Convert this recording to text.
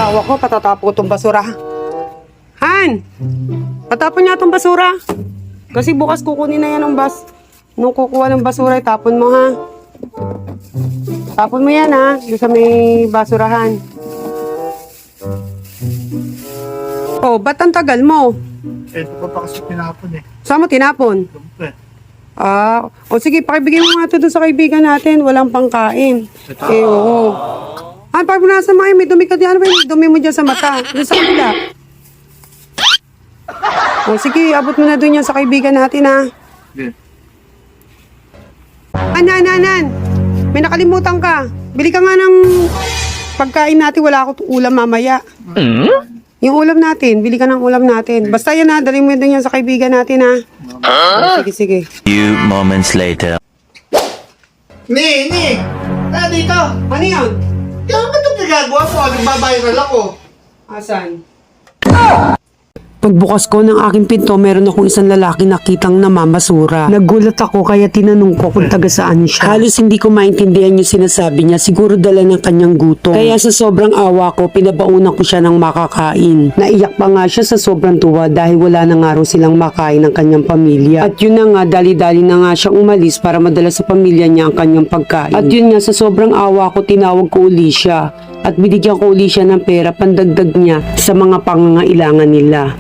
asawa ko, patatapo ko itong basura. Han! Patapon niya itong basura. Kasi bukas kukunin na yan ng bus. Nung kukuha ng basura, itapon mo ha. Tapon mo yan ha, doon sa may basurahan. Oh, ba't ang tagal mo? Ito pa kasi tinapon eh. Saan mo tinapon? Lumpe. O sige, pakibigay mo nga ito doon sa kaibigan natin. Walang pangkain. Eh, oo. Pag mo nasa mga may dumi ka diyan, may dumi mo dyan sa mata. Doon sa kabila. O sige, abot mo na doon yan sa kaibigan natin ha. Yeah. Anan. May nakalimutan ka. Bili ka nga ng pagkain natin. Wala ako ulam mamaya. Yung ulam natin. Bili ka ng ulam natin. Basta yan ha. Dali mo doon yan sa kaibigan natin ha. Sige. Few moments later. Ni! Tara dito! Ano yan? Kaya ba itong nagagawa mo? Nagbabiral ako. Asan? Pagbukas ko ng aking pinto, meron akong isang lalaki nakitang namamasura. Nagulat ako kaya tinanong ko kung taga saan siya. Halos hindi ko maintindihan yung sinasabi niya. Siguro dala ng kanyang gutom. Kaya sa sobrang awa ko, pinabaunan ko siya ng makakain. Naiyak pa nga siya sa sobrang tuwa dahil wala na nga raw silang makain ng kanyang pamilya. At yun na nga, dali-dali na nga siyang umalis para madala sa pamilya niya ang kanyang pagkain. At yun nga, sa sobrang awa ko, tinawag ko uli siya. At binigyan ko uli siya ng pera pandagdag niya sa mga pangangailangan nila.